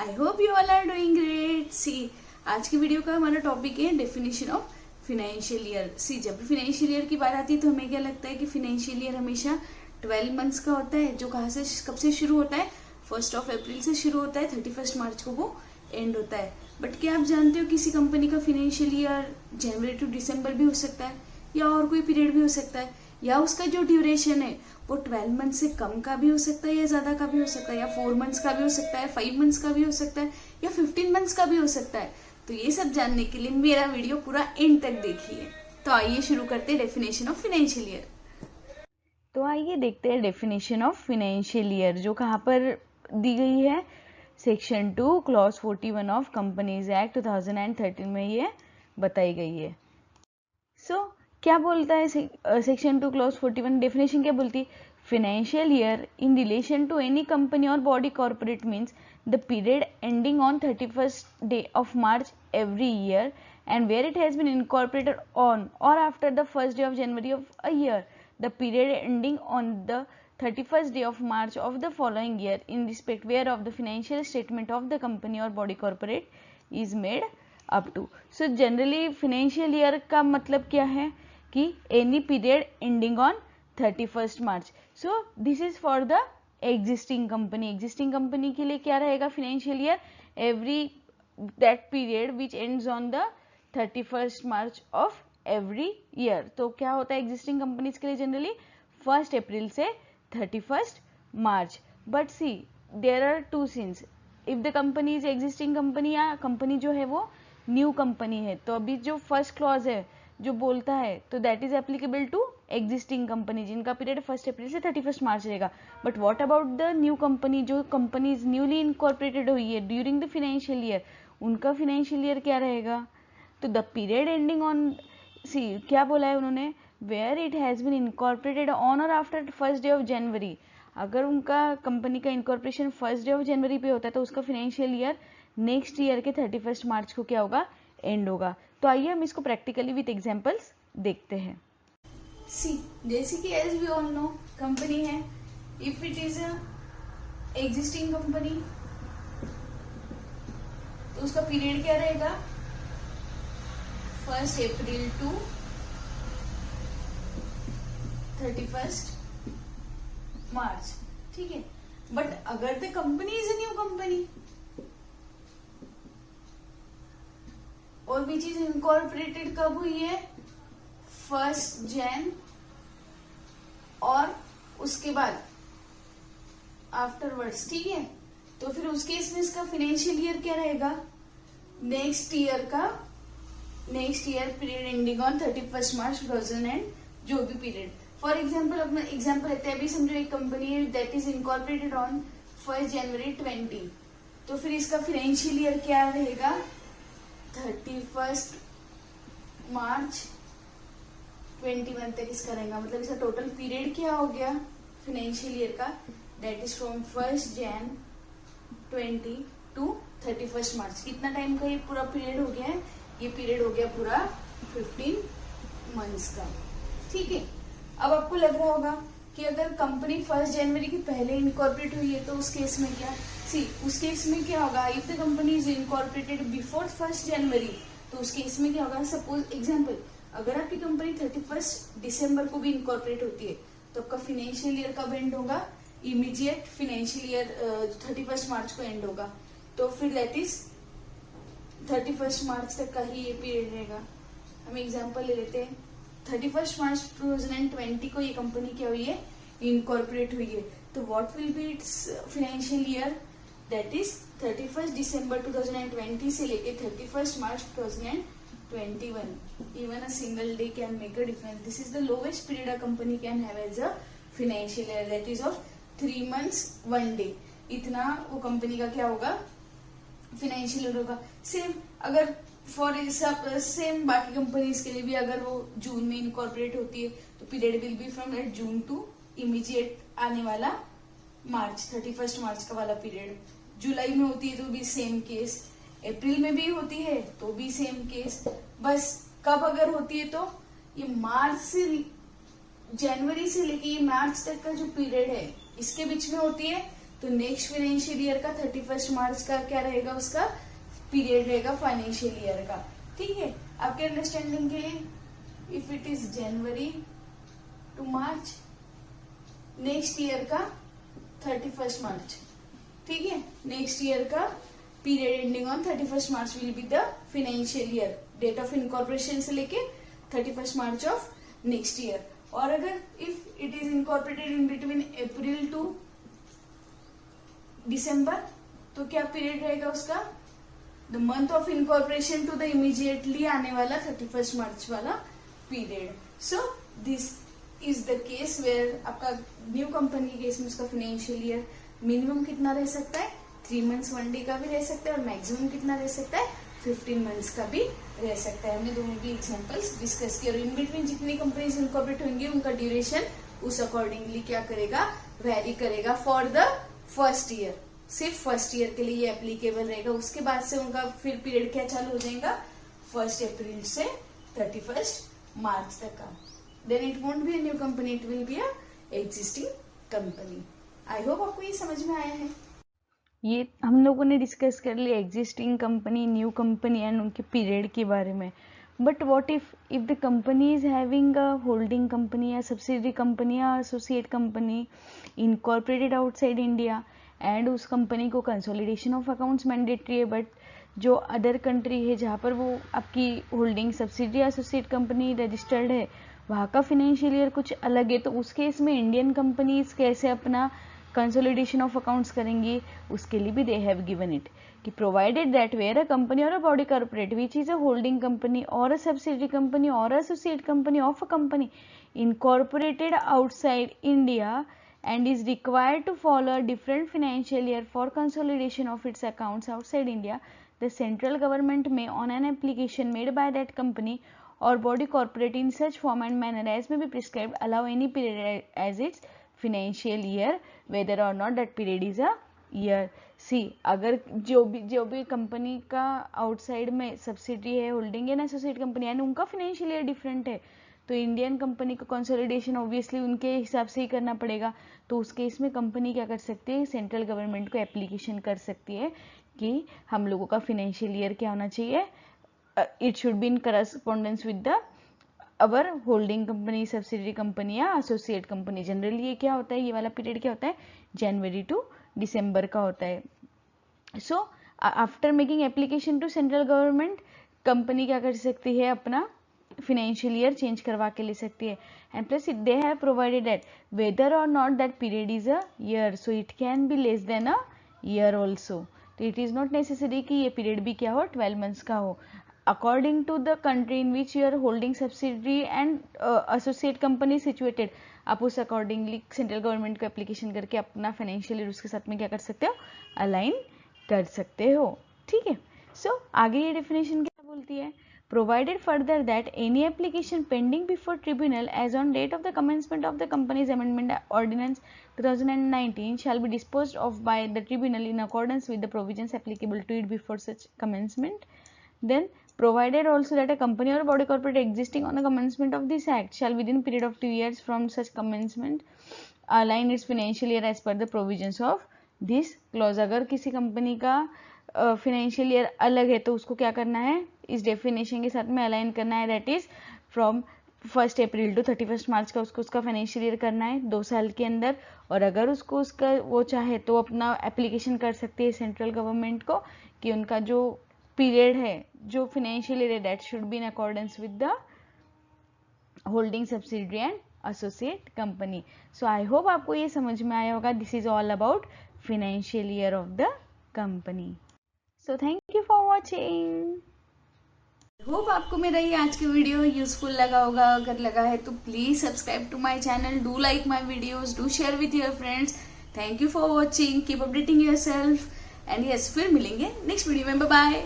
I hope you all are doing great. See आज की video का हमारा टॉपिक है definition of financial year. See जब भी फिनेंशियल ईयर की बात आती है तो हमें क्या लगता है कि फिनेंशियल ईयर हमेशा 12 मंथ्स का होता है, जो कहाँ से कब से शुरू होता है, 1 अप्रैल से शुरू होता है, 31 मार्च को वो एंड होता है। बट क्या आप जानते हो किसी कंपनी का फिनेंशियल ईयर जनवरी टू दिसंबर भी हो सकता है या और कोई पीरियड भी हो सकता है, या उसका जो ड्यूरेशन है वो 12 मंथ से कम का भी हो सकता है या ज्यादा का भी हो सकता है, या 4 मंथ्स का भी हो सकता है, 5 मंथ्स का भी हो सकता है, या 15 मंथ्स का भी हो सकता है। तो ये सब जानने के लिए मेरा वीडियो पूरा एंड तक देखिए। तो आइए शुरू करते हैं डेफिनेशन ऑफ फिनेंशियल ईयर। तो आइए देखते हैं डेफिनेशन ऑफ फिनेंशियल ईयर, जो कहाँ पर दी गई है, section 2 clause 41 of companies act 2013 में ये बताई गई है। क्या बोलता है सेक्शन 2 क्लॉज 41 डेफिनेशन क्या बोलती है? Financial year in relation to any company और body corporate means the period ending on 31st day of March every year and where it has been incorporated on or after the first day of January of a year, the period ending on the 31st day of March of the following year in respect whereof the financial statement of the company or body corporate is made up to. So generally financial year का मतलब क्या है कि any period ending on 31st March. So this is for the existing company. Existing company के लिए क्या रहेगा financial year? Every that period which ends on the 31st March of every year. तो क्या होता है एग्जिस्टिंग कंपनीज के लिए जनरली 1 अप्रैल से 31st March. But see there are two scenes. If the company is existing company या company जो है वो न्यू कंपनी है, तो अभी जो फर्स्ट क्लॉज है जो बोलता है तो that is applicable to existing company जिनका पीरियड 1 अप्रैल से 31 मार्च रहेगा. But what about the new company, जो कंपनीज न्यूली इनकॉर्पोरेटेड हुई है ड्यूरिंग द फिनेंशियल ईयर, उनका फिनेंशियल ईयर क्या रहेगा? तो the period ending on, see क्या बोला है उन्होंने, where it has been incorporated on और after 1st day of January. अगर उनका कंपनी का इनकॉर्पोरेशन 1st डे ऑफ जनवरी पे होता है तो उसका फिनेंशियल ईयर नेक्स्ट ईयर के 31 मार्च को क्या होगा? एंड होगा. तो आइए हम इसको प्रैक्टिकली विथ एग्जांपल्स देखते हैं. सी जैसे कि as we all know company है, if it is a existing company तो उसका पीरियड क्या रहेगा? 1 अप्रैल टू 31 मार्च. ठीक है. बट अगर the company is a new company और विच इज इनकॉर्पोरेटेड कब हुई है? 1 जैन और उसके बाद आफ्टरवर्ड्स. ठीक है. तो फिर उस केस में इसका फिनेंशियल ईयर क्या रहेगा? Next year period ending on 31 March 2000 and जो भी पीरियड. फॉर एग्जाम्पल अपना एग्जाम्पल लेते हैं. अभी समझो एक कंपनी है दैट इज इनकॉर्पोरेटेड ऑन 1 जनवरी 20, तो फिर इसका फिनेंशियल ईयर क्या रहेगा? 31 मार्च 21 तक इसका रहेगा. मतलब इसका टोटल पीरियड क्या हो गया फिनेंशियल ईयर का? That is from 1 Jan 20 to 31 March. कितना टाइम का ये पूरा पीरियड हो गया है? ये पीरियड हो गया पूरा 15 मंथ्स का. ठीक है. अब आपको लग रहा होगा कि अगर कंपनी 1 जनवरी के पहले इनकॉर्पोरेट हुई है तो उस केस में क्या? सी उस केस में क्या होगा? If the company is incorporated before 1 जनवरी तो उस केस में क्या होगा? सपोज एग्जाम्पल, अगर आपकी कंपनी 31 दिसंबर को भी इनकॉर्पोरेट होती है तो आपका फिनेंशियल ईयर कब एंड होगा? इमीडिएट फिनेंशियल ईयर 31 मार्च को एंड होगा. तो फिर दैट इज 31 मार्च तक का ही ये पीरियड रहेगा. हम एग्जांपल ले लेते हैं. 31 मार्च 2020 को ये कंपनी क्या हुई है? इनकॉर्पोरेट हुई है. तो what will be its financial year? That is 31 दिसंबर 2020 से लेके 31 March 2021. Even a single day can make a difference. This is the lowest period a company can have as a financial year, that is of 3 months 1 day. इतना वो company का क्या होगा? Financial year होगा. Same अगर for same बाकी companies के लिए भी अगर वो जून में इनकॉर्पोरेट होती है तो period will be from that June to immediate आने वाला मार्च, 31 मार्च का वाला पीरियड. जुलाई में होती है तो भी सेम केस, अप्रैल में भी होती है तो भी सेम केस. बस कब अगर होती है तो ये मार्च से जनवरी से लेके ये मार्च तक का जो पीरियड है इसके बीच में होती है तो नेक्स्ट फाइनेंशियल ईयर का 31 मार्च का क्या रहेगा, उसका पीरियड रहेगा फाइनेंशियल ईयर का। ठीक है, आपके अंडरस्टैंडिंग के लिए, if it is January to March, next year का 31 मार्च। ठीक है, नेक्स्ट ईयर का period ending on 31 March will be the financial year, date of incorporation से लेके 31 मार्च ऑफ नेक्स्ट ईयर। और अगर if it is incorporated in between April to December, तो क्या पीरियड रहेगा उसका, the month of incorporation to the immediately आने वाला 31 मार्च वाला period. So this is the case where आपका न्यू कंपनी के केस में उसका फाइनेंशियल ईयर मिनिमम कितना रह सकता है, 3 मंथ्स 1 डे का भी रह सकता है, और मैक्सिमम कितना रह सकता है, 15 मंथ्स का भी रह सकता है। हमने दोनों की एग्जांपल्स डिस्कस किए, और इन बिटवीन जितनी कंपनीज इनकॉर्पोरेट होंगी उनका ड्यूरेशन उस अकॉर्डिंगली क्या करेगा, वेरी करेगा फॉर द फर्स्ट ईयर। सिर्फ फर्स्ट ईयर के लिए ये एप्लीकेबल रहेगा, उसके बाद से उनका फिर पीरियड क्या चालू हो जाएगा, 1 अप्रैल से 31 मार्च तक का। Then it won't be a new company, it will be a existing company. I hope आपको ये समझ में आया है। ये हम लोगों ने डिस्कस कर लिया existing company, new company and उनके पीरियड के बारे में। But what if the company is having a holding company या सब्सिडरी कंपनी या associate company incorporated outside India, and उस कंपनी को कंसोलिडेशन ऑफ अकाउंट्स मैंडेटरी है, बट जो अदर कंट्री है जहाँ पर वो आपकी होल्डिंग सब्सिडरी या एसोसिएट कंपनी रजिस्टर्ड है, वहाँ का फाइनेंशियल ईयर कुछ अलग है, तो उस केस में इंडियन कंपनीज कैसे अपना कंसोलिडेशन ऑफ अकाउंट्स करेंगी, उसके लिए भी दे हैव गिवन इट कि provided that where a company और a body corporate which is a holding company और अ सब्सिडरी कंपनी और associate company of a company incorporated outside India and is required to follow a different financial year for consolidation of its accounts outside India, the central government may, on an application made by that company or body corporate in such form and manner as may be prescribed, allow any period as its financial year, whether or not that period is a year. See, अगर जो भी company का outside में subsidiary है, holding है ना, associate company है, उनका फाइनेंशियल ईयर डिफरेंट है, तो इंडियन कंपनी का कंसोलिडेशन ऑब्वियसली उनके हिसाब से ही करना पड़ेगा। तो उस केस में कंपनी क्या कर सकती है, सेंट्रल गवर्नमेंट को एप्लीकेशन कर सकती है कि हम लोगों का फाइनेंशियल ईयर क्या होना चाहिए, it should be in correspondence with the our holding company, subsidiary company या एसोसिएट कंपनी। जनरली ये क्या होता है, ये वाला पीरियड क्या होता है, जनवरी टू दिसंबर का होता है। So after making application to central government, company क्या कर सकती है, अपना फाइनेंशियल ईयर चेंज करवा के ले सकती है। And plus they have provided that whether or not that period is a year, so it can be less than a year also. तो इट इज नॉट नेसेसरी कि ये पीरियड भी क्या हो, 12 मंथ्स का हो। According to the country in which you are holding subsidiary and associate company situated, आप उस अकॉर्डिंगली सेंट्रल गवर्नमेंट को एप्लीकेशन करके अपना फाइनेंशियल ईयर उसके साथ में क्या कर सकते हो, अलाइन कर सकते हो। ठीक है, सो आगे ये डेफिनेशन क्या बोलती है, provided further that any application pending before tribunal as on date of the commencement of the company's amendment ordinance 2019 shall be disposed of by the tribunal in accordance with the provisions applicable to it before such commencement. Then provided also that a company or body corporate existing on the commencement of this act shall within period of 2 years from such commencement align its financial year as per the provisions of this clause. अगर किसी company का financial year अलग है तो उसको क्या करना है, इस डेफिनेशन के साथ में अलाइन करना है, that is from 1 April to 31 March का उसको उसका फाइनेंशियल ईयर करना है 2 साल के अंदर। और अगर उसको उसका वो चाहे तो अपना एप्लीकेशन कर सकती है सेंट्रल गवर्नमेंट को कि उनका जो पीरियड है, जो फाइनेंशियल ईयर है, that should be in accordance with the holding subsidiary and associate company. So I hope आपको ये समझ में आया होगा। This is all about financial year of the company. So thank you for watching. Hope आपको मेरा ये आज की वीडियो यूजफुल लगा होगा। अगर लगा है तो please subscribe to my channel, do like my videos, do share with your friends. Thank you for watching, keep updating yourself and yes, फिर मिलेंगे नेक्स्ट वीडियो में। Bye bye.